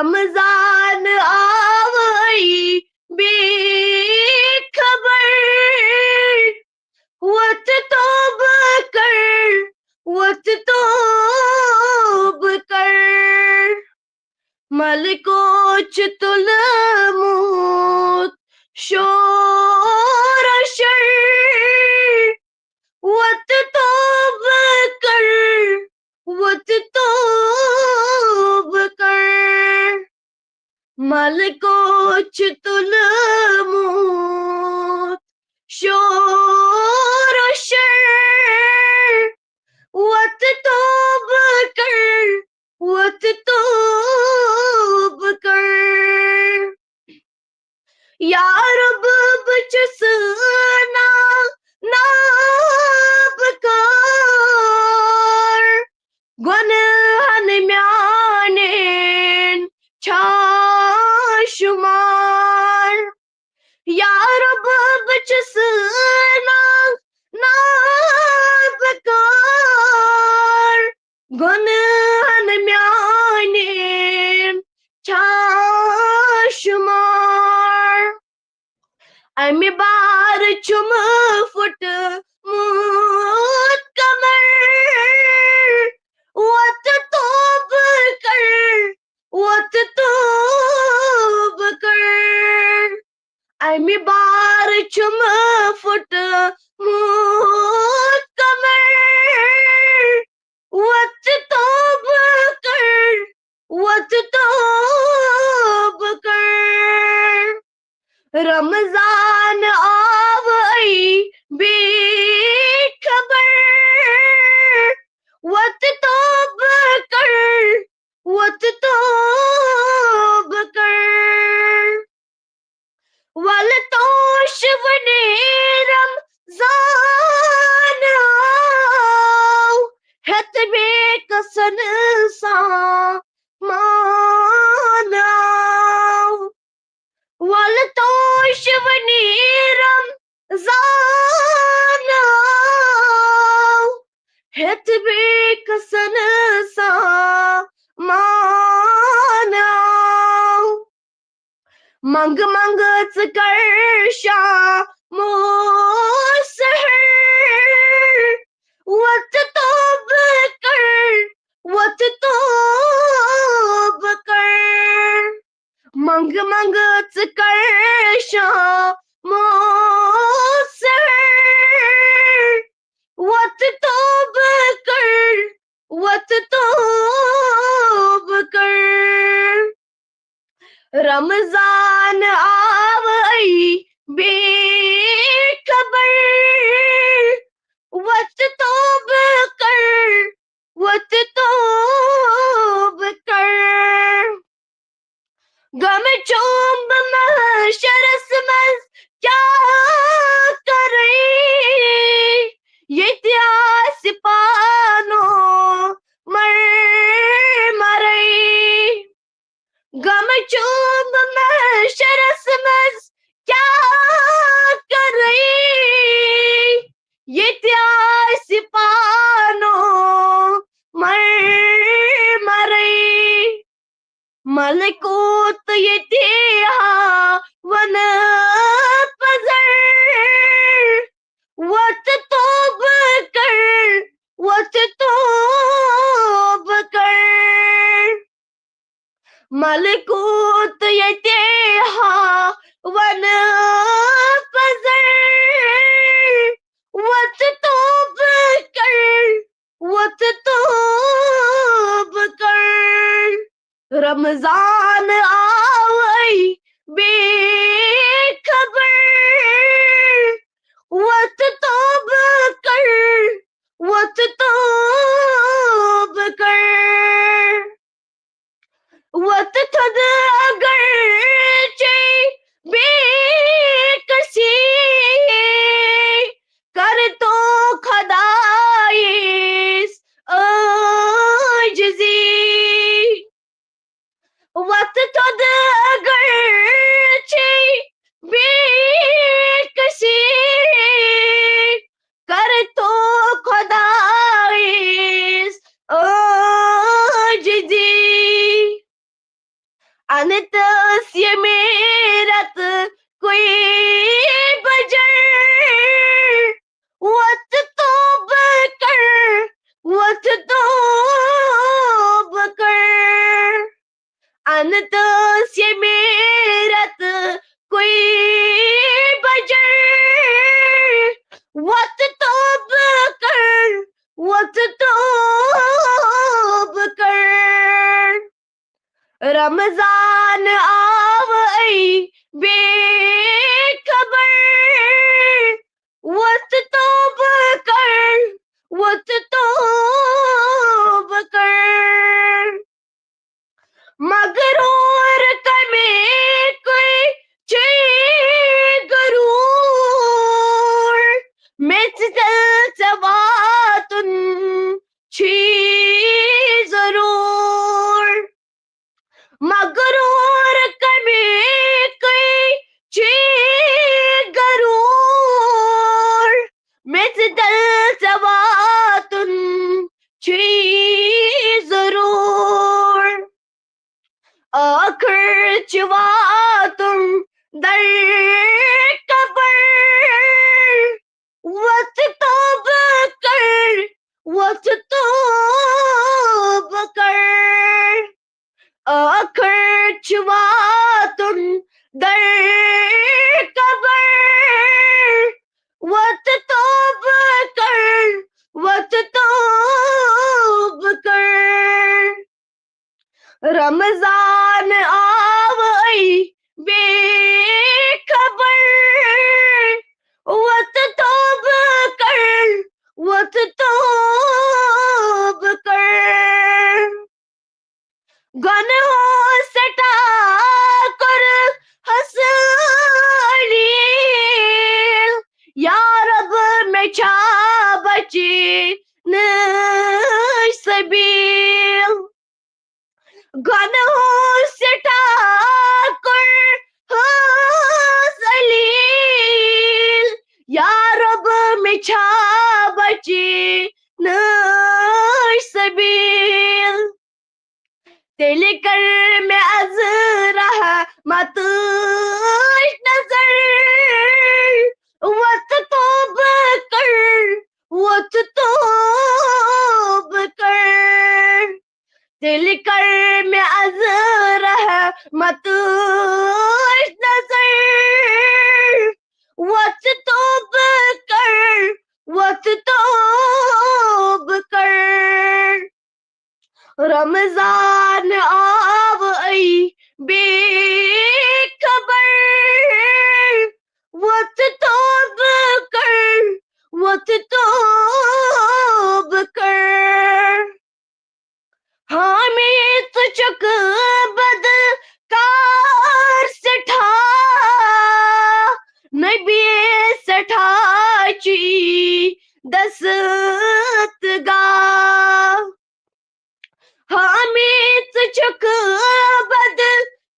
रमजान आवई बेखबर वत तौब कर वत तौब कर मलकोच तुलमूत शोर शर वत तौब कर वत तौब कर मलकोच तुलमूत शोर शर वत तौब कर वत तौब कर या रब बचसना नाब कर गुनहन म्यानेन छाशुमार या रब बचसना नाब कर गुनहन म्यानेन छाशुमार अमि बार चुम फुट मूत कमर वत तौब कर वत तौब कर अमि बार चुम फुट मूत कमर वत तौब कर वत तौब कर रमजान आवई बेखबर वत तौब कर वत तौब कर वल तोश वनेरम जान आओ हत बेकसन सा मान आओ वल तोश वनेरम जान आओ हत बेकसन सा मान आओ मंग मंगच कर मोसहर वत तौब कर वत तौब कर मंग मंगच कर मोसहर वत तौब कर वत तौब कर रमजान आवई बेखबर वत तौब कर वत तौब कर गम चोंब महशरस मज क्या करे ये त्यास पानो मर मरे गम चुब महशरस मज क्या करे ये त्यास पानो मर मरे मलकूत ये तेहा वन पजर वत तौब कर वत तौब कर मलकूत ये तेहा वन पजर वत तौब कर वत तौब कर रमजान आवई बेखबर वत तौब कर वत तौब कर वत थद अगर चे बेकसी कर तो खदाइस आजिज़ी वत थद अगर चे अनत ये मेरत कोई बजर वत तौब कर वत तौब कर अनत ये मेरत कोई बजर वत तौब कर वत तौब कर रमजान आवई बेखबर वत तौब कर वत तौब कर मगरूर कमे कोई चे गरूर मेचल सवातुन छी जरूर मगरूर कभी कोई ची गरूर मिसदल सवातुन छी जरूर आखिर चवातुन दर कबर वत तौब कर वत तौब कर आखिर चवातुन दर कबर वत तौब कर वत तौब कर रमजान आवई बेखबर वत तौब कर वत तौब कर गनहों सटा कर हंसलील या रब में छा बची न सबील गनहों सटा कर हंसलील या रब में छा बची न सबील तेले कर मैं अज रहा मत नजर वत तौब कर वत तौब कर तेले कर मैं अज रहा मत नजर वत तौब कर वत तौब कर रमजान आवई बेखबर वत तौब कर वत तौब कर हामिद चक बद कार सठा नबी सठाची दस्तगा हामिद चक बद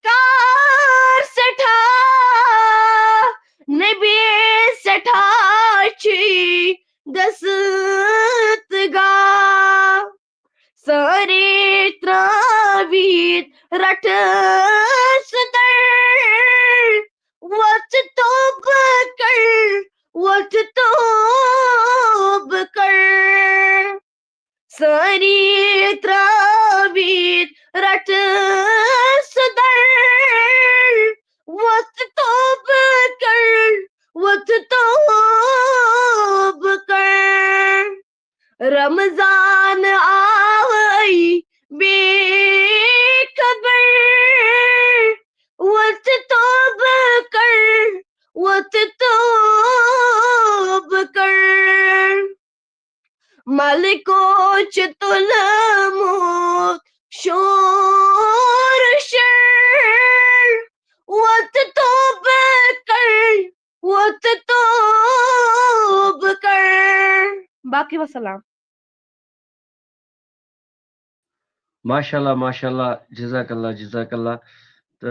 कार सठा नबी सठाची दस्तगा सारे त्रावीत रट सदर वत तौब कर वत तौब कर सारी त्रावीत रट सदर वत तौब कर वत तौब कर रमजान आवई बेखबर वत तौब कर वत तौब कर मलिको चतुल मोत शोर शर वत तौब कर वत तौब कर बाकी वसलाम माशाल्लाह जज़ाकल्लाह तो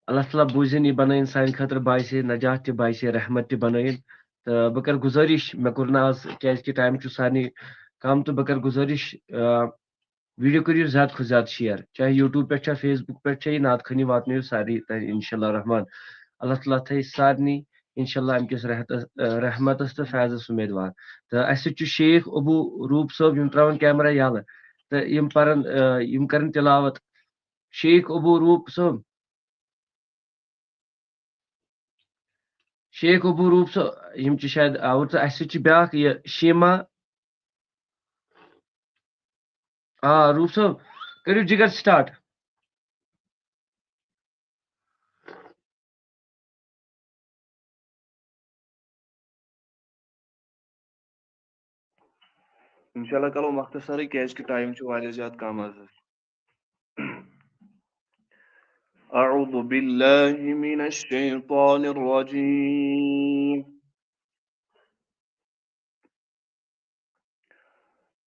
अल्लाह ताला बुझन ये बनाइन सान खतर बाइसे नजात ते बाइसे रहमत ते बनाइन तो बह कर गुजारिश मे कोर ना आज क्या टाइम सारे कम तो बह कर गुजारिश वीडियो करियो ज्यादा खो ज्यादा शेयर, चाहे यूट्यूब पे फेसबुक पे ये नात खनी वात सारी इंशाल्लाह रहमान। अल्लाह ताला थे सारनी इंशाल्लाह अमकिस रहमतस तो फैजस उम्मीदवार। तो अस शेख अबू रूप साहब यम त्रावन कैमरा यल तो यम करन तिलावत। शेख अबू रूप साहब, शेख अबू रूप साहब यम शायद आवर। तो अस ब्या ये शीमा। हाँ रूप साहब करियो जिगर स्टार्ट। इंशाल्लाह करो मख्तसर कैश के टाइम ज्यादा कम आज। أعوذ بالله من الشيطان الرجيم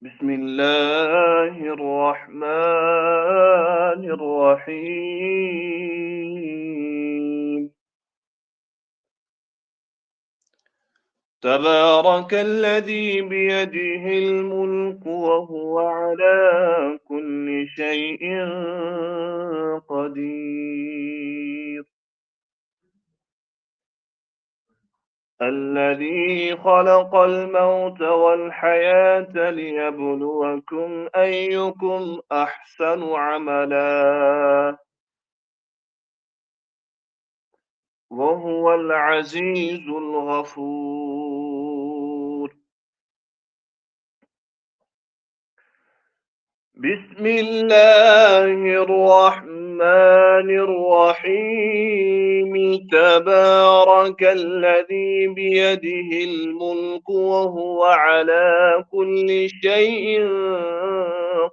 بسم الله الرحمن الرحيم تبارك الذي بيده الملك وهو على كل شيء قدير الذي خلق الموت والحياة ليبلوكم أيكم أحسن عملا وهو العزيز الغفور بسم الله الرحمن الرحيم تبارك الذي بيده الملك وهو على كل شيء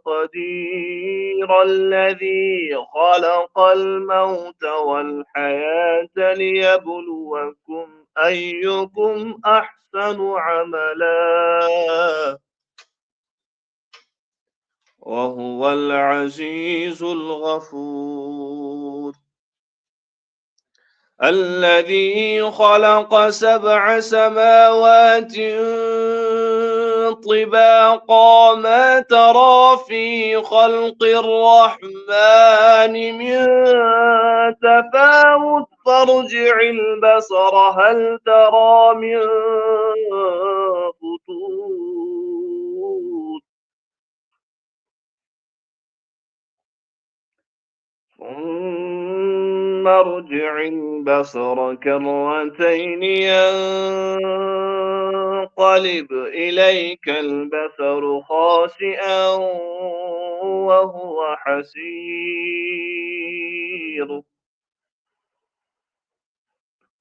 قدير الذي خلق الموت والحياة ليبلوكم أيكم أحسن عملا وهو العزيز الغفور الذي خلق 7 سماوات طباقا ما ترى في خلق الرحمن من تفاوت فارجع البصر هل ترى من فطور ثم ارجع البصر كرتين ينقلب إليك البصر خاسئا وهو حسير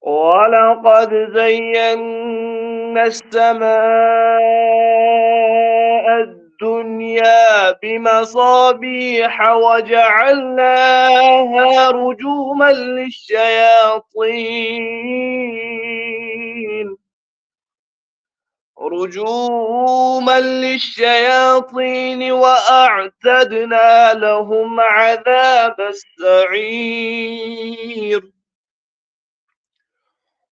ولقد زينا السماء الدنيا بمصابيح وجعلناها رجوما للشياطين وأعتدنا لهم عذاب السعير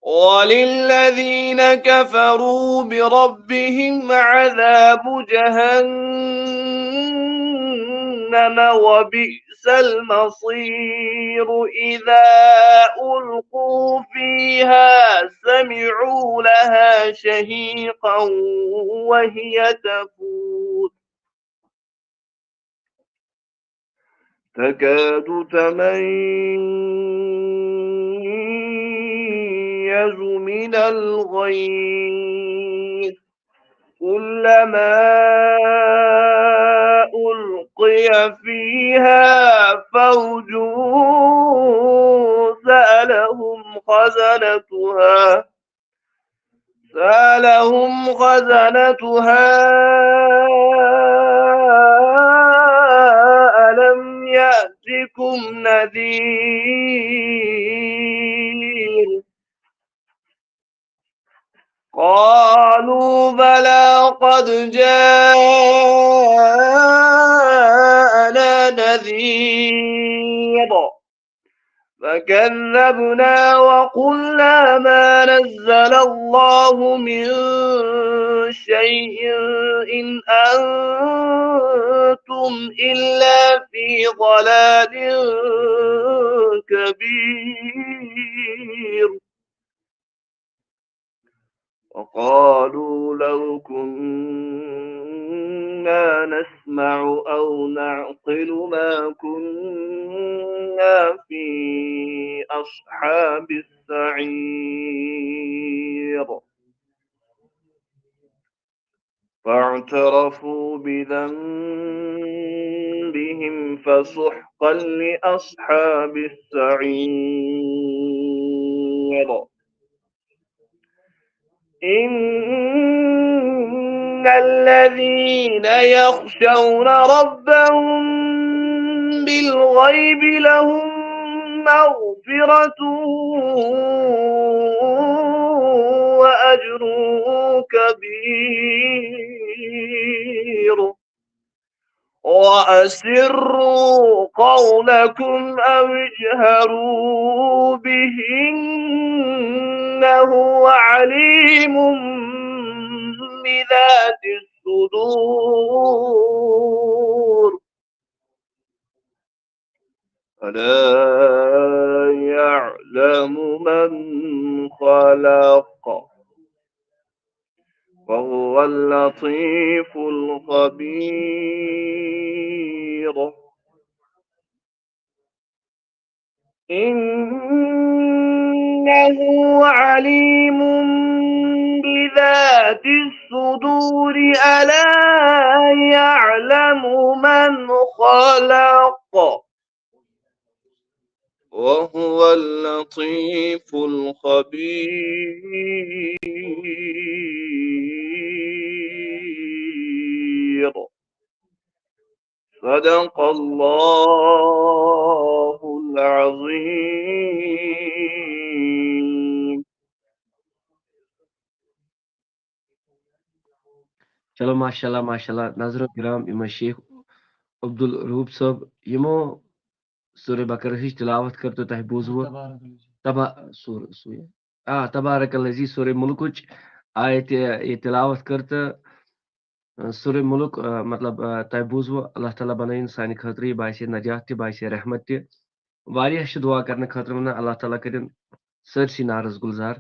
وللذين كفروا بربهم عذاب جهنم وبئس المصير إذا ألقوا فيها سمعوا لها شهيقا وهي تفور تكاد تميز من الغيظ كلما ألقي فيها فوج سألهم خزنتها ألم يأتكم نذير قالوا بلى قد جاءنا نذير فكذبنا وقلنا ما نزل الله من شيء إن أنتم أنتم إلا في ضلال كبير وقالوا لو كنا نسمع أو نعقل ما كنا في أصحاب السعير فاعترفوا بذنبهم فسحقا لأصحاب السعير إن الذين يخشون ربهم بالغيب لهم مغفرة وأجر كبير وأسروا قولكم أو اجهروا به إنه عليم بذات الصدور ألا يعلم من خلق وهو اللطيف الخبير إنه عليم بذات الصدور ألا يعلم من خلق وهو اللطيف الخبير صدق الله العظيم. चलो माशाल्लाह माशाल्लाह नाज़रीन किराम इमा शेख अब्दुल रूब साहब यमो सूरह बकरा हिच तिलावत करतो तह बोझो तबा तबारकल्लज़ी सूरह मुल्क आयत ये तिलावत करते सूरह मुल्क मतलब तह बोझो अल्लाह ताला बनाइन सानि खतरे बासे नजात ते बासे रहमत ते वारिया दुआ करने खतर वना अल्लाह ताला करिन सरसी नारस गुलजार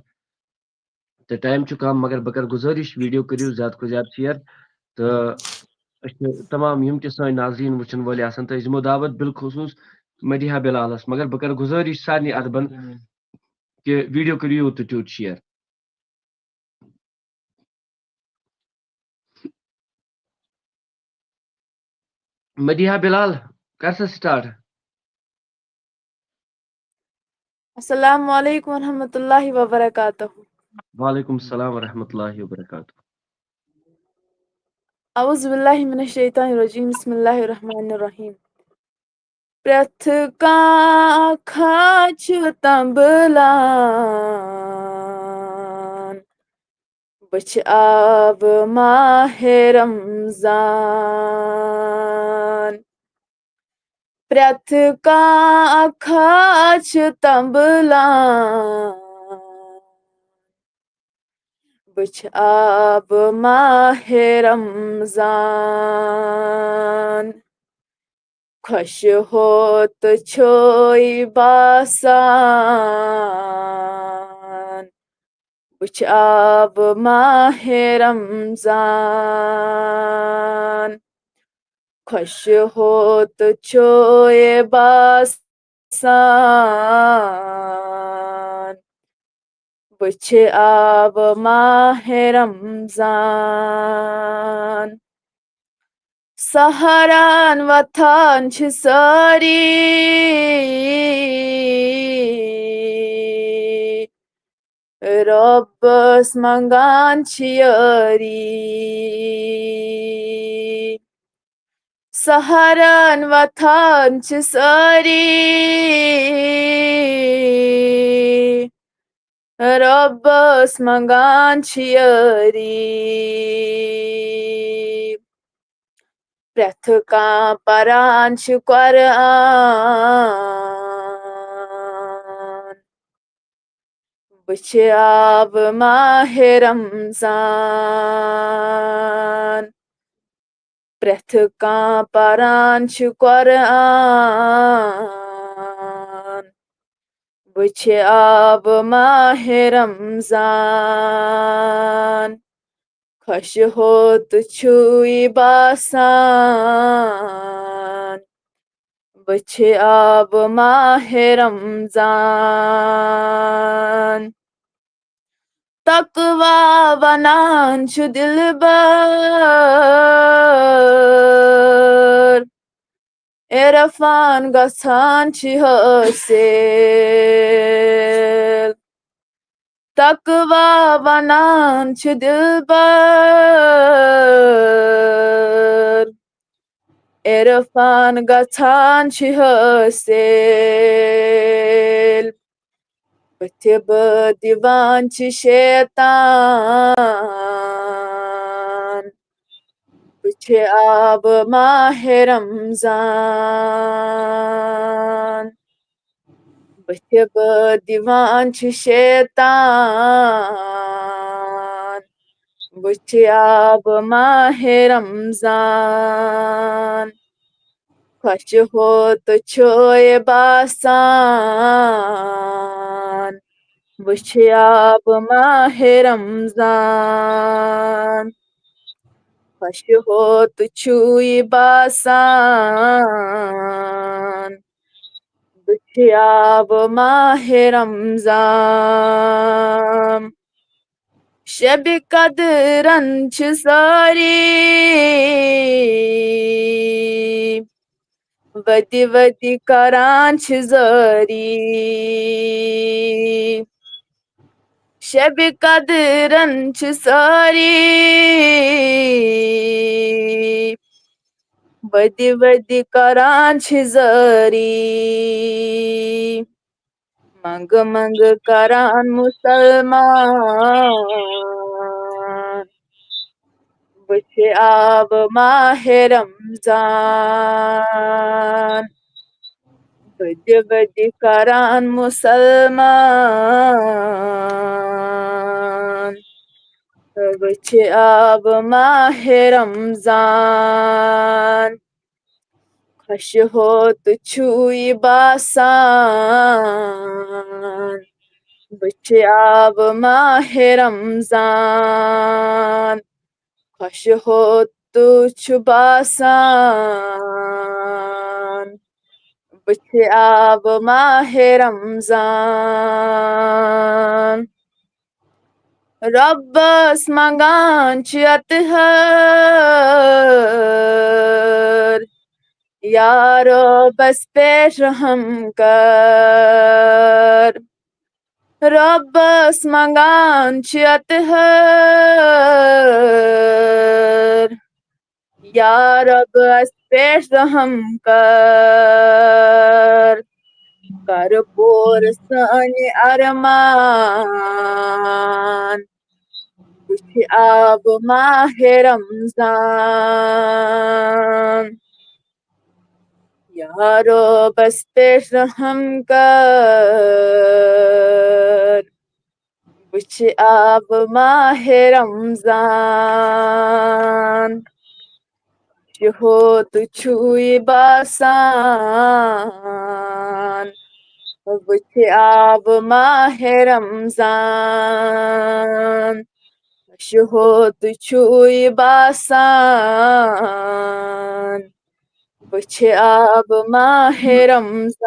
तो टाइम चु कम मगर बकर गुजारिश वीडियो करियो ज्यादा को ज्यादा शेयर तो तमाम यम के सन नाज़रीन वचन वाले आसन तो इजमो दावत बिलखुसूस मदिहा बिलालस मगर बकर गुजारिश सानी अदबन के वीडियो करियो तो ट्यूट शेयर मदिहा बिलाल कर सा स्टार्ट अस्सलामु अलैकुम वरहमतुल्लाहि वबरकातुहू। वालेकुम सलाम व रहमतुल्लाहि व बरकातुहू। औज़ु बिल्लाहि मिनश शैतानिर रजीम बिस्मिल्लाहिर रहमानिर रहीम। प्रथ खाछ तंबलान बच आब माहे रमजान प्रथ खाछ तंबलान बच आब माहे रमजान खुश होत छोई बासान बच आब माहे रमजान खुश होत छोए बासान बच आब माहे Ramzan Saharan vatan çisari Rabbas mangan çiyari Saharan vatan çisari Rabbas mangan çiyari Preth paran şu Kur'an Bıç ab mahe Ramzan Preth kan paran chu Quran. Bıçı ab mah Ramzan. Kaşı hot çuy basan. Bıçı ab mah Ramzan. Takva banan şu dilber. Erafan gasan çi hasil. Takva banan şu dilber. Erafan gasan çi hasil. Bıtı divan çi şeytan. Bıçı ab mah Ramzan. Bıçı divan çi şeytan. Bıçı ab mah Ramzan. Kaşı hot çoy basan. Bıçı ab mah Ramzan. Kaşı hot çuy basan. Bıçı ab mah Ramzan. Şebi kadran çizari. Vadi vadi karan çizari. Şebi kadran çizari. Vadi vadi karan çizari. Mang mang karan Müslüman. Bıçı ab mah Ramzan. Vadi vadi karan Müslüman. Bıçı ab mah Ramzan. Kaşı hot çuy basan. Bıçı ab mah Ramzan. Kaşı hot çuy basan. Bıçı ab mah Ramzan. Rabbas mangan çiyat har. Ya Rab bas peş raham kar. Rabbas mangan çiyat har. Ya Rab bas peş raham kar. Kar sani arman. Bıçı ab mah Ramzan. Ya Rab bas peş raham kar. Bıçı ab mah Ramzan. Kaşı hot çuy basan. Bıçı ab mah Ramzan. Kaşı hot çuy basan. Bıçı ab mah Ramzan.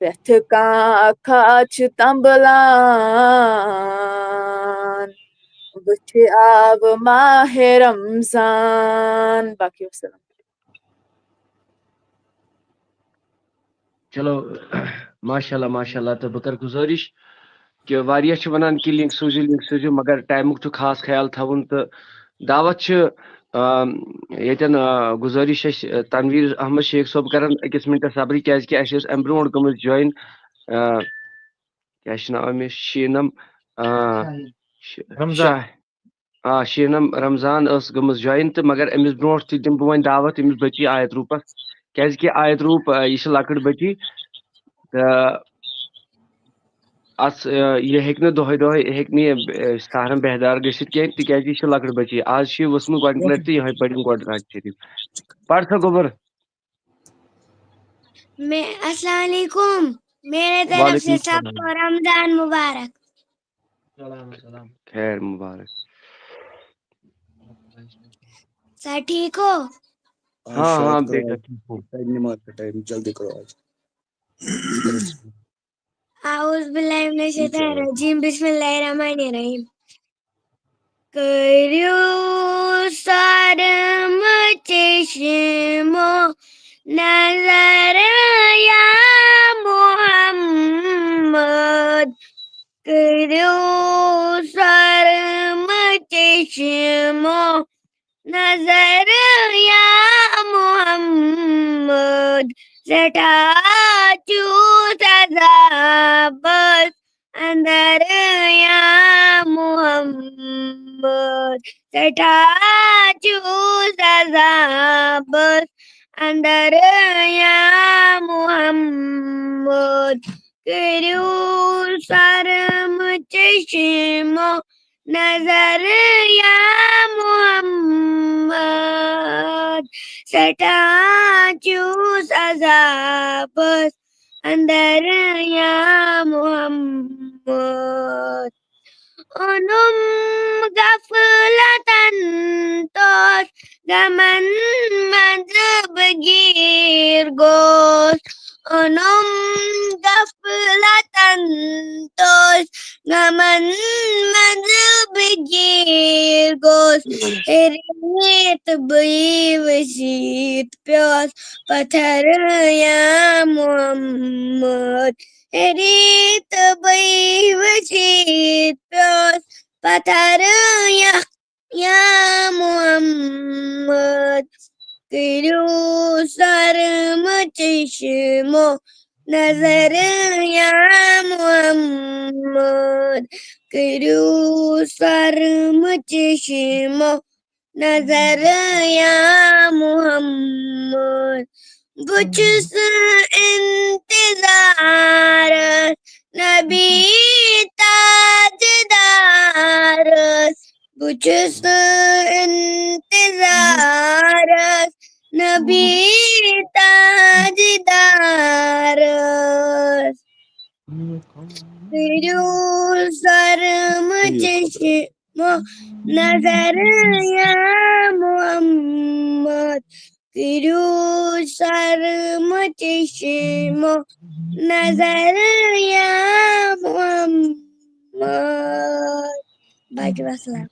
Reth ka kaç tambalan. Bıçı ab mah Ramzan. Bakıyor sana. चलो माशाल्लाह माशाल्लाह तो बकर गुजारिश कि वारिया छ वनान कि link सोजो मगर टाइमुक छु खास ख्याल थवन तो दावत छ यतन गुजारिश तनवीर अहमद शेख सोब करन अकिस मिनट सबरी क्या कि अम ब्रोड गम जॉइन क्या अमिस शीनम रमजान शीनम रमजान गम जॉइन तो मगर अमिस ब्रो दिम बह वन दावत अमिस बची आयत रूपस क्या आयत रूप यह लकड़ बची अस ये हेक्न दोहे दोहे हेक्न सहरन बेहदार गसित कह तिकाज यह लकड़ बची आज वसमुत गोड लट तो यह पढ़ गोड राज शरीफ पढ़ सा गोबर मैं अस्सलाम वालेकुम मेरे तरफ वालेकुम से सबको रमजान मुबारक। खैर मुबारक। सर ठीक हो? हाँ हाँ बेटा ठीक हूँ। नमाज का टाइम जल्दी करो आज। आउज़ बिल्लाहि मिनश शैतानिर रजीम बिस्मिल्लाहिर्रहमानिर्रहीम। करियो सरम चश्मो नजर या मोहम्मद करियो सरम चश्मो नजर या मोहम्मद सटाचू सजाबस अंदर या मोहम्मद सटाचू सजाबस अंदर या मोहम्मद करू सरम चश्मो नजर या मोहम्मद सटाचू सजाबस अंदर या Mohammad onum gaflatan tos gaman madzbegir gos onum gaflatan tos gaman madzbegir gos erit bewisit pios pathar ya Muhammad erit bewisit pios pathar ya Muhammad kru sarm chishmo nazar ya Muhammad kru sarm chishmo nazar ya Muhammad buchus intizar nabi tajdar buchus intizar nabi tajdar kru sarm chishmo nazar ya Muhammad kru sarm chishmo nazar ya Muhammad. Baik wassalam.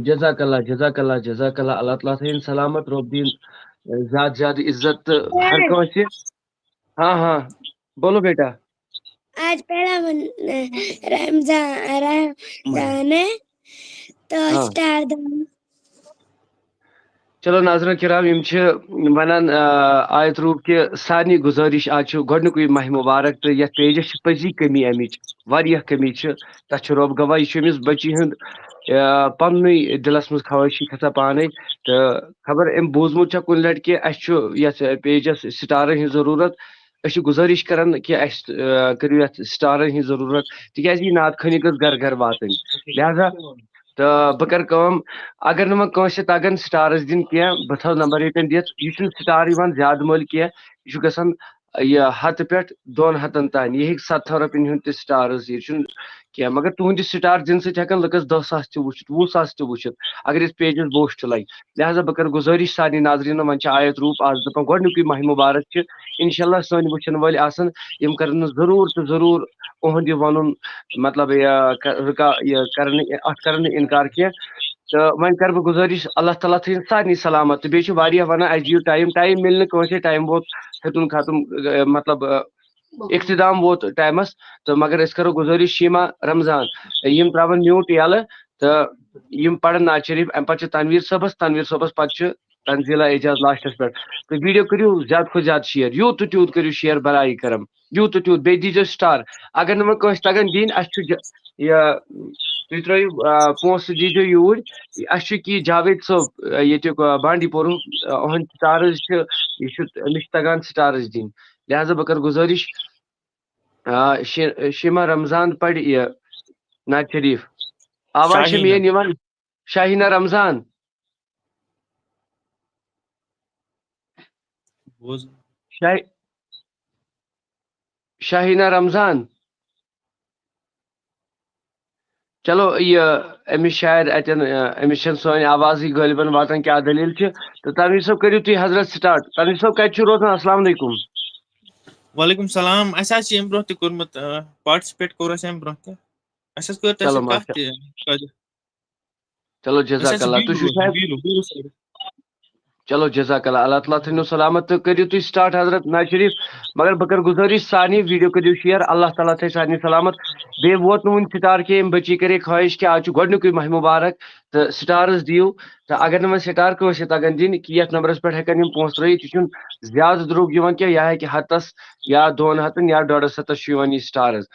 जजाकल्ला जजाकल्ला जजाकल्ला अल्लाह ताला थीन सलामत रोबदीन ज्यादा ज्यादा इज्जत हर कौन हाँ हाँ बोलो बेटा आज पहला रमजान है तो हाँ। स्टार दो चलो नाज़रीन किराम यम वनान आयत रूप के सारी गुजारिश आज गोडनुकुई माह मुबारक तो ये पेजस पजी कमी अमिच वारिया कमी तथ रोब गवाह यह बच्ची हंद पन दिलस मज खवाशी खसा पाने तो खबर अम बोजमुत कुन लट कि पेजस स्टारन हज जरूरत गुजारिश करान कि करू ये स्टारन हज जरूरत तिकाज यह नात खनी गज घर घर वातन लिहाजा तो बह कर अगर नुम तगन स्टारस दिन कह बह थो नंबर ये दिथ यह स्टार ज्यादा मोल कह यह गसान यह 100 पे 200 तान यह 70 रुपये हूं स्टारस यह कह मगर तुंद स्टार दिन सकान लकस 10 सास तह वुचित 20 सास तह वुचित अगर इस पेजस बोस्ट लगे लिहाजा बह कर गुजारिश सारे नाजरीन वन आयत रूप आज दपान गोडनुकुई माह मुबारक इंशाल्लाह सन वुचन वाल आसन यम करन जरूर तो जरूर उहद वन मतलब कर इनकार कह तो वन कर बह गुजारिश अल्लाह ताला थी सारे सलामत तो बेह वन अस दियो टाइम मिल कंसे टाइम वोत हेतुन खत्म मतलब इख्तिदाम वोत टाइमस तो मगर अस करो गुजारिश शीमा रमजान यम त्रावन म्यूट यल तो यम पढ़न नाज शरीफ अम पे तनवीर सबस पे तंजीला एजाज लास्टस पे तो वीडियो करू ज्यादा खुद ज्यादा शेयर यूत तो तूत करू शेयर बराई करम यूत तो तूत बे दीजो स्टार अगर नुम तगन दिन तुम त्रो पोस दीजो यूर अस जावेद सोब ये बांडी पोर स्टार्स यह तगान स्टार्स दिन लिहाजा बकर गुजारिश शिमा रमजान पढ़ ये नाज शरीफ आवाज मेन यवन शाहीना रमजान शाहीना रमजान चलो ये अमिस शायद अतन अमिस सोन आवाज गालिबन वातान क्या दलील तो तनवीर साहब करियो तुम हजरत स्टार्ट तनवीर साहब कत रोजान अस्सलाम वालेकुम वालेकुम सलाम अस अम ब्रोह तह कोर्मुत पार्टिसिपेट कोर अस अम ब्रोह तह अस कर चलो कत चलो जज़ाकल्लाह तुम शायद चलो जज़ाकल्लाह अल्लाह ताला थो सलामत तो करियो तुम स्टार्ट हजरत नाज शरीफ मगर बकर गुजारिश सानी वीडियो करियो शेयर अल्लाह ताला थे सानी सलामत बे वोत नुन स्टार के बची करे ख्वाहिश के आज गोडनुक माह मुबारक तो स्टार्स दियो तो अगर न स्टार को तगन दिन कि ये नंबरस पे हेकन यम पोस त्रित यह ज्यादा द्रुग यह यह है हतस या 2 हतन या 1.5 हतस ये स्टार्स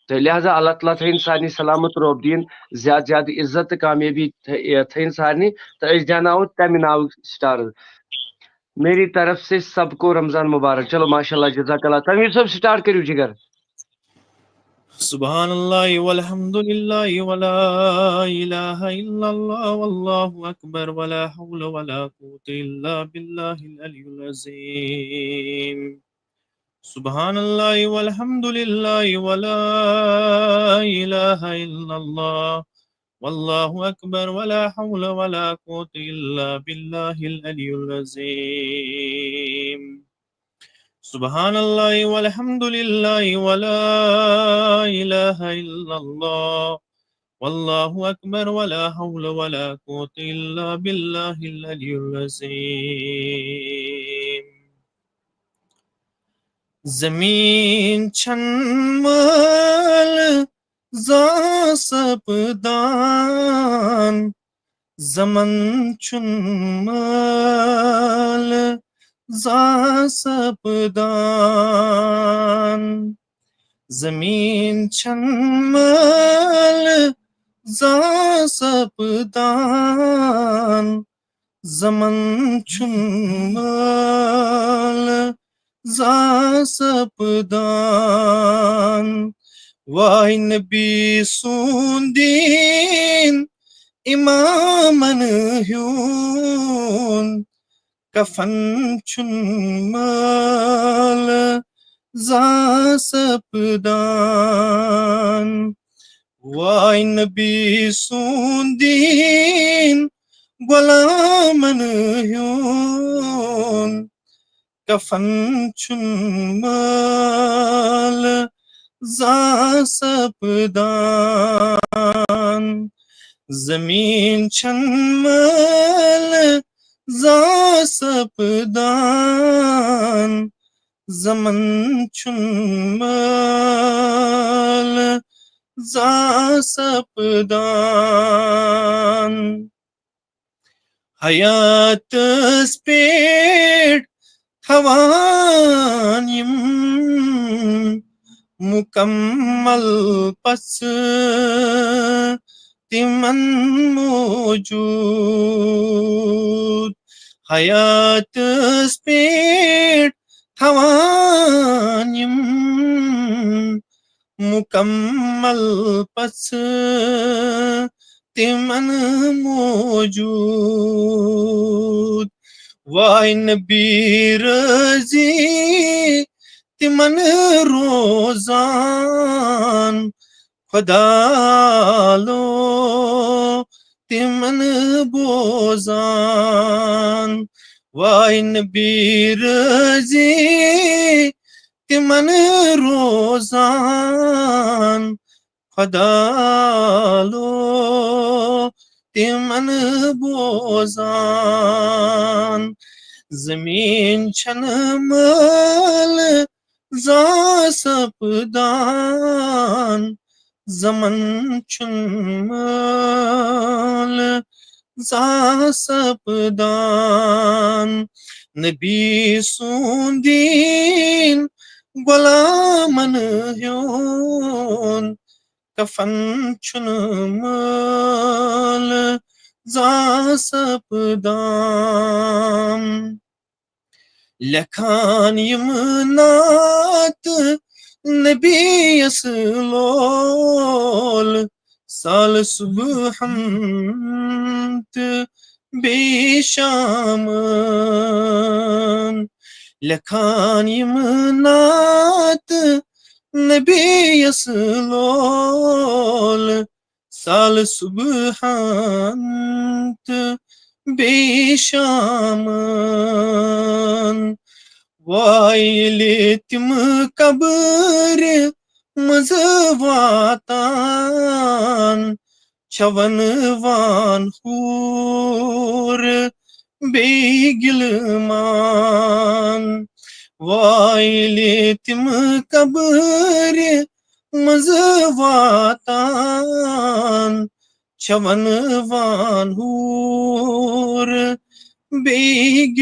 तो लिहाजा अल्लाह ताला थन सानी सलामत रोब दिन ज्यादा ज्यादा इज्जत तो कामयाबी थन सारनी तो अस जानाओ तम नाव स्टार्स मेरी तरफ से सबको रमजान मुबारक चलो माशाल्लाह जज़ाकल्लाह तनवीर साहब स्टार्ट करियो जिगर सुबहानल्लाह वल्हम्दुलिल्लाह वला इलाहा इल्लल्लाह वल्लाहु अकबर वला हौला वला कुव्वता इल्ला बिल्लाहिल अलियुल अज़ीम सुबहानल्लाह वल्हम्दुलिल्लाह वला इलाहा इल्लल्लाह वल्लाहु अकबर वला हौला वला कुव्वता इल्ला बिल्लाहिल अलियुल अज़ीम सुबहानल्लाह वल्हम्दुलिल्लाह वला इलाहा इल्लल्लाह वल्लाहु अकबर वला हौला वला कुव्वता इल्ला बिल्लाहिल अलियुल अज़ीम ज़मीन छन्मल जा सपदान ज़मन छुन्मल जा सपदान ज़मीन छन्मल जा सपदान ज़मन छुन्मल जा सपदान वाह नबी सुंदीन इमामन ह्यून कफन छुन्मल जा सपदान वाह नबी सुंदीन गुलामन ह्यून कफन छुन्मल जा सपदान ज़मीन छन्मल जा सपदान ज़मन छुन्मल जा सपदान हयात स्पेट थवान यम मुकम्मल पस तिमन मौजूद हयात स्पेट थवान यम मुकम्मल पस तिमन मौजूद वाह नबी रज़ी तिमन रोज़ान खुदा लो तिमन बोज़ान वाह नबी रज़ी तिमन रोज़ान खुदा लो तिमन बोज़ान ज़मीन छन्मल जा सपदान ज़मन छुन्मल जा सपदान नबी सुंदीन गुलामन ह्यून कफन छुन्मल जा सपदान लेखान यम नात नबीयस लोल साल सुबह हमत बेशाम लेखान यम नात नबीयस लोल साल सुबह हमत बेशाम वाइले तिम कब्र मज वातान छवन वान हूर बेगिलमान वाइले तिम कब्र मज वातान छवन वान हूर बेगिलमान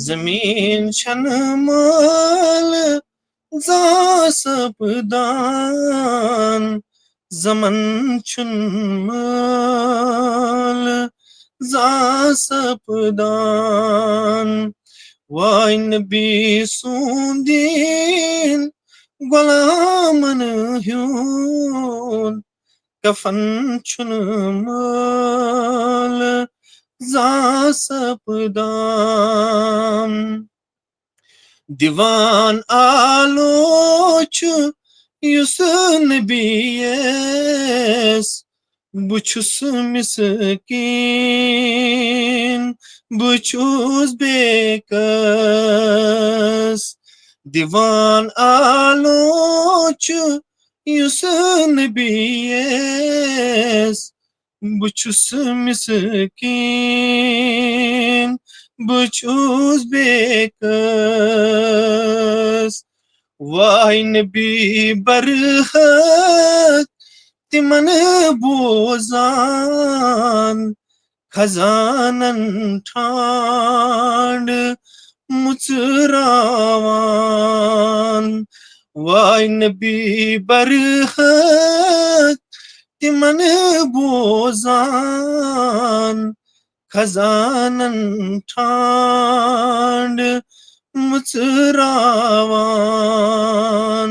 जमीन छन माल जा सपदान जमन छुन माल जा सपदान वाइन बी सुंदीन गुलामन ह्यून कफन छुन माल जा सपदान दीवान आलोच युस नबीयस बुछुस मिसकीन बुछुस बेकस दीवान आलोच युस नबीयस बुछुस मिसकीन बुछुस बेकस वाई नबी बरहक तिमन बोजान खजानन ठांड मुचरावान वाई नबी बरहक तिमन बोजान खजानन ठांड मुचरावान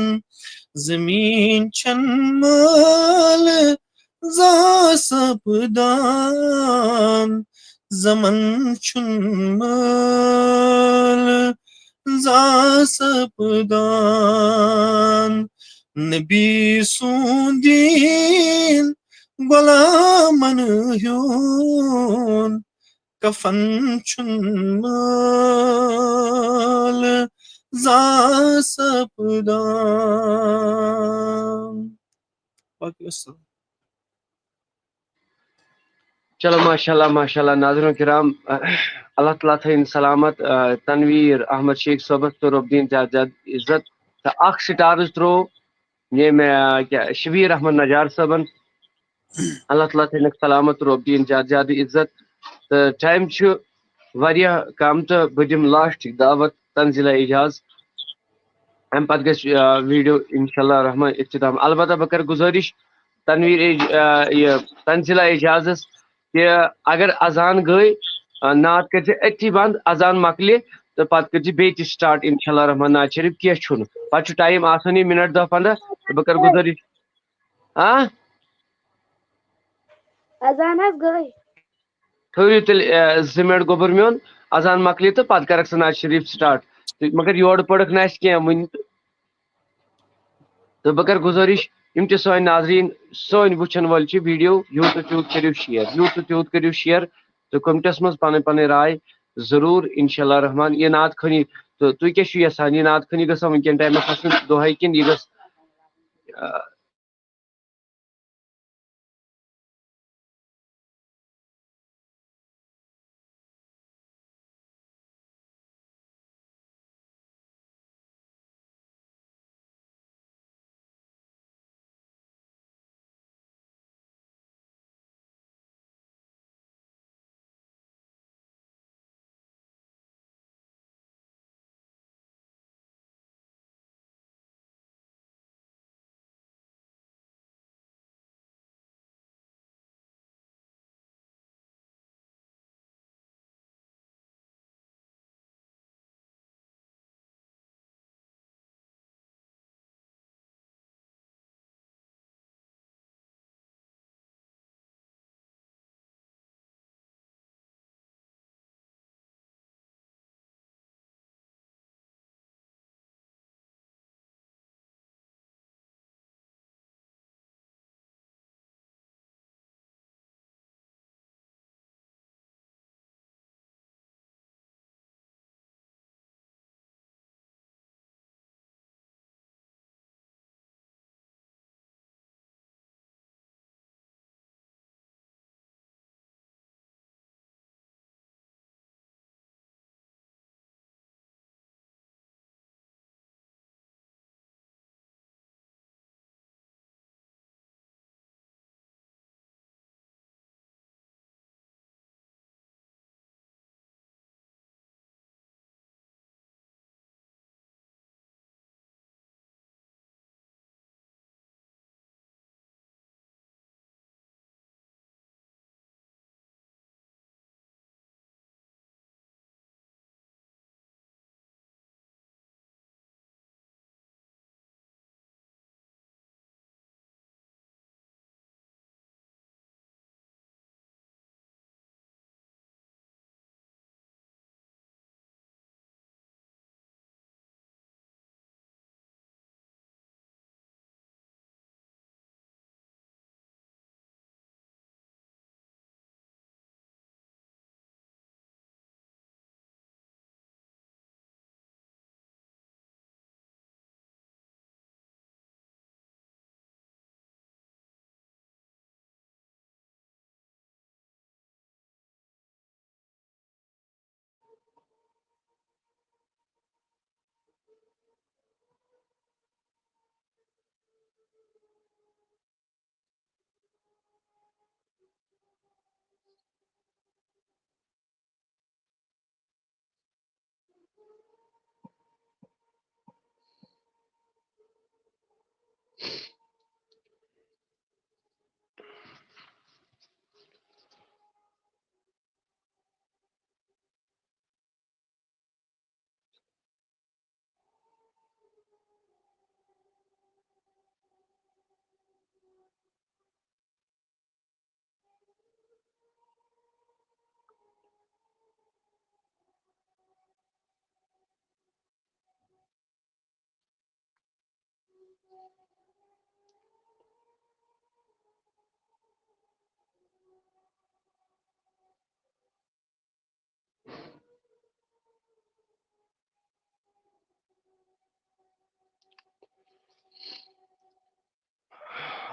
जमीन छन माल जा सपदान जमन छुन माल जा सपदान नबी सुदीन गुलामन ह्यून कफन छुन माल जा सपदान बाकी अस्सलाम। चलो माशाल्लाह माशाल्लाह नाज़रीन किराम अल्लाह ताला थैन सलामत तनवीर अहमद शेख सोबत तो रब्दीन जाद जाद इज्जत तो अख स्टार्स त्रो ये मैं क्या शबीर अहमद नजार सबन अल्लाह ताला थैन सलामत रब्दीन जाद जाद इज्जत तो टाइम छु वारिया कम तो बदिम लास्ट दावत तंजिला इजाज अम पत गस वीडियो इंशाल्लाह रहमान इख्तिताम अलबत्ता बकर गुजारिश तनवीर ये तंजिला इजाजस कि अगर अजान गई नात कर अति बंद अजान मकले तो पत कर बे स्टार्ट इंशाल्लाह रहमान नात शरीफ कह पे टाइम आसानी मिनट 10-15 तो बकर गुजारिश हाँ अजान हज गई थोड़ी तेल 2 मिनट गोबर मोन अजान मकले तो पत कर नात शरीफ स्टार्ट मगर योर पड़क ना कह वन तो बकर गुजारिश यम सन नाजरीन सन वुचन वाल वीडियो यूत त्यूत करू शेयर तो कमेंटस मज पन पन राय जरूर इंशाल्लाह रहमान ये नात खनी तो तुम क्या यसान ये नात खनी गसा वनकन टाइम दोहे किन यह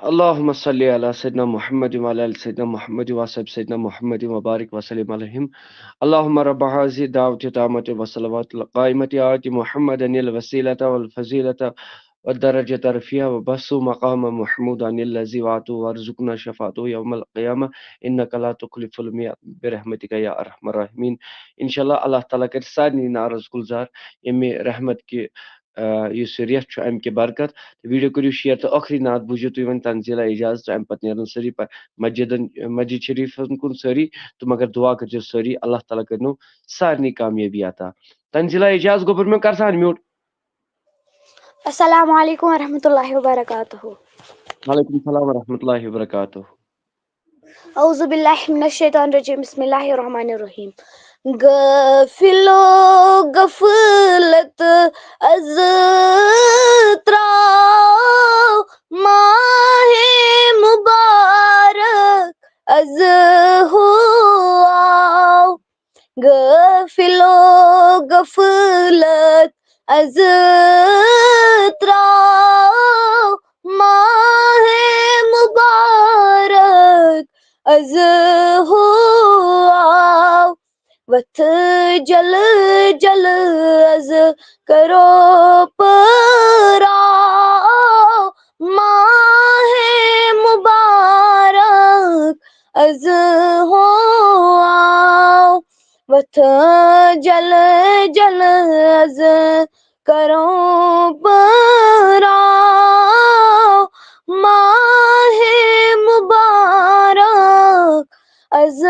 اللهم صل على سيدنا محمد وعلى ال سيدنا محمد وصحب سيدنا محمد وبارك وسلم عليهم اللهم رب هذه الدعوة التامة والصلوات القائمة آت محمدا الوسيلة والفضيلة والدرجة الرفيعة وبث مقام محمود عن الذي وعدته وارزقنا شفاعته يوم القيامة إنك لا تخلف الميعاد برحمتك يا أرحم الراحمين إن شاء الله الله تعالى کر سارنٕے نارس گُلزار ییٚمہِ رحمت کہِ یُس رٮ۪تھ چھُ اَمہِ کہِ برکت ویٖڈیو کٔرِو شِیر تہٕ ٲخری نعت بوٗزِو تُہۍ وۄنۍ تنزیلا اعجاز تہٕ اَمہِ پتہٕ نیرن سٲری مسجد شریٖفن کُن سٲری تہٕ مگر دعا کٔرزیو سٲری اللہ تعالیٰ کٔرنو سارنٕے کامیٲبی عطا تنزیلا اعجاز گوٚبُر مےٚ کر سان میوٗٹ السلام عليكم ورحمة الله وبركاته. وعلیکم السلام ورحمۃ اللہ وبرکاتہ أعوذ بالله من الشيطان الرجيم بسم الله الرحمن الرحيم. غافلو غفلت از تراو ماہ مبارک از ہواو غافلو غفلت از تراو ماہ مبارک از ہواو وتھ جل جل از کرو پراو ماہ مبارک از ہواو وتھ جل جل از کرو پراو ماہ مبارک از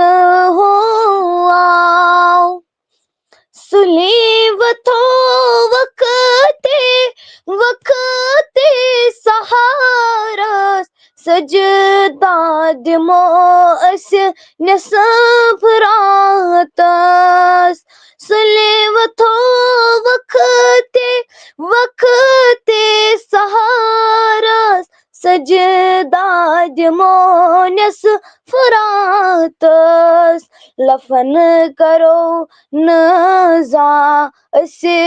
ہواو سلی وتھو وقت سہارس سجدہ دمو أسۍ نصف راتس سلی وتھو وقت سہارس سجدہ دمو نصف راتس لفن کرو نزا أسۍ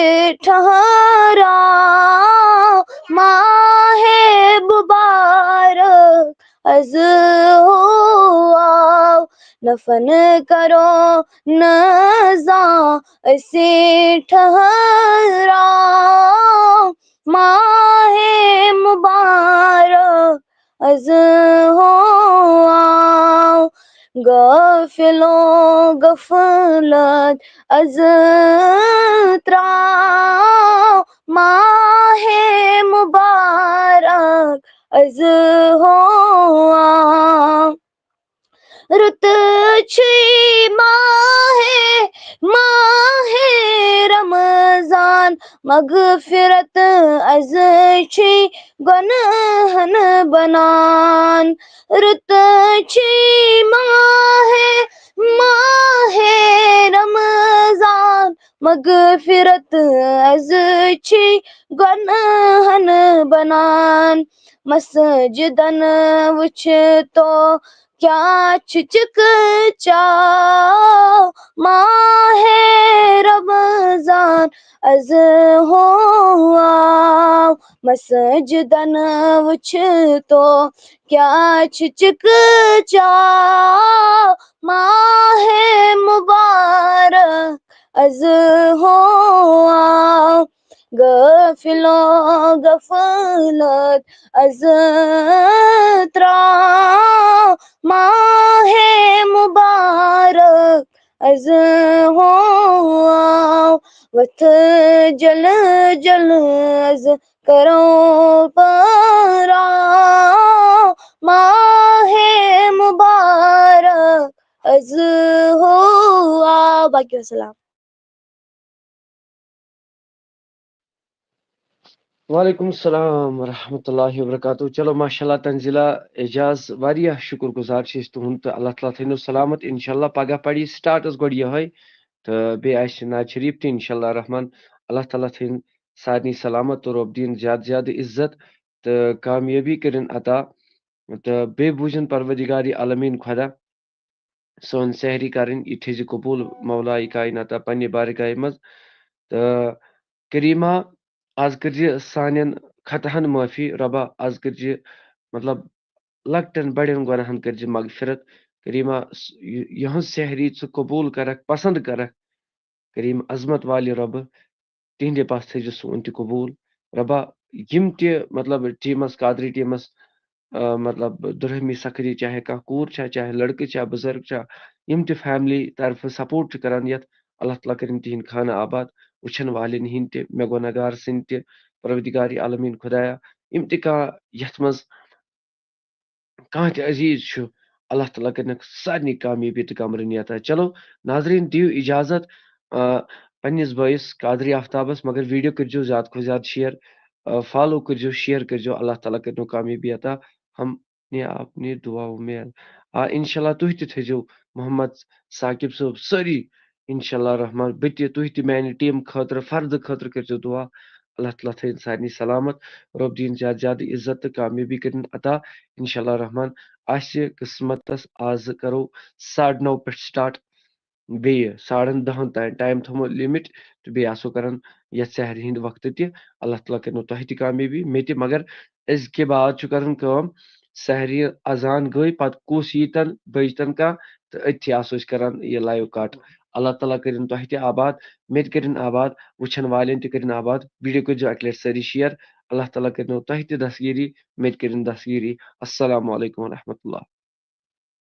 ٹھہراو ماہ مبارک از ہواو لفن کرو نزا أسۍ ٹھہراو ماہ مبارک از ہواو غافلو غفلت از تراو ماہ مبارک از ہواو رُت چھُے ماہ رمضان مغفرت از چھُے گۄنہن بنان رُت چھُے ماہ رمضان مغفرت از چھُے گۄنہن بنان مسجدن وٕچھ تو کیٛاہ چھُ چِکچاو ماہ رمضان از ہواو مسجدن وٕچھ تو کیٛاہ چھُ چِکچاو ماہ مبارک از ہواو غافلو غفلت از تراو ماہ مبارک از ہواو وتھ جل جل از کرو پراو ماہ مبارک از ہواو باقی وسلام. وعلیکم السلام ورحمۃ اللہ وبرکاتہ چلو ماشاء اللہ تنزیلا اعجاز واریاہ شکر گزار چھِ أسۍ تُہُنٛد تہٕ اللہ تعالیٰ تھٲینو سلامت انشاءاللہ پگاہ پَرِ یہِ سٹاٹس گۄڈٕ یِہوے تہٕ بیٚیہِ آسہِ نعت شریٖف تہِ انشاءاللہ رحمان اللہ تعالیٰ تھٲیِن سارنٕے سلامت تہٕ رۄب دِیِن زیادٕ زیادٕ عزت تہٕ کامیٲبی کٔرِنۍ عطا تہٕ بیٚیہِ بوٗزِن پروردِگارِ عالمیٖن خۄدا سٲنۍ سحری کَرٕنۍ یہِ تھٲیزِ قبوٗل مولایہِ کایناتا پننہِ بارگاہہِ منٛز تہٕ کریٖما آز کٔرزِ سانٮ۪ن خطہن معٲفی رۄبا آز کٔرزِ مطلب लकटन बड़न गुनाहन कर मगफिरत करीमा यह सहरी च कबूल करक पसंद करक करीम अजमत वाले रब तिहंदे पास थे सोन त कबूल रबा यम ते मतलब टीमस कादरी टीमस मतलब दुरहमी सकरी चाहे कह कूर चाहे लड़के बुजुर्ग यम ते फैमिली तरफ सपोर्ट करान यथ अल्लाह ताला करिन तिहंद खाना आबाद वुचन वालिन हिंद ते मे गुनहगार सिंद ते परवदिगारी आलमीन खुदाया यम ते कह यथ मज कह ते अजीज छु अल्लाह ताला करनक सारनी कामयाबी तो कमरन अता चलो नाजरीन दियो इजाजत पन्निस बॉयस कादरी आफ्ताबस मगर वीडियो करजो ज्यादा खो ज्यादा शेयर फॉलो करजो शेयर करजो अल्लाह ताला करनो कामयाबी अता हम ने आपने दुआओं में इंशाल्लाह तुह ते थजो मोहम्मद साकिब साहब सारी इंशाल्लाह रहमान बत्ते तुह ते मैंने टीम खतर फर्द खतर करजो दुआ अल्लाह ताला थैन सारनी सलामत रब दीन ज्यादा ज्यादा इज्जत तो कामयाबी करन अता इंशाल्लाह रहमान आस्य किस्मतस आज करो 9:30 पे स्टार्ट बे 10:30 तान टाइम थमो लिमिट तो बे आसो करन यथ सहर हिंद वक्त ते अल्लाह ताला करनो तोह ते कामयाबी मे ते मगर इसके बाद छु करन काम सहरी अजान गई पत कुस यीतन बजतन का तो अथि आसो करन ये लाइव काट अल्लाह ताला करिन तोह ते आबाद मे ते करिन आबाद वुचन वालेन ते करिन आबाद वीडियो को जो अकलेट सारी शेयर अल्लाह ताला करनो तोह ते दसगिरी मे ते करिन दसगिरी अस्सलामु अलैकुम व रहमतुल्लाह।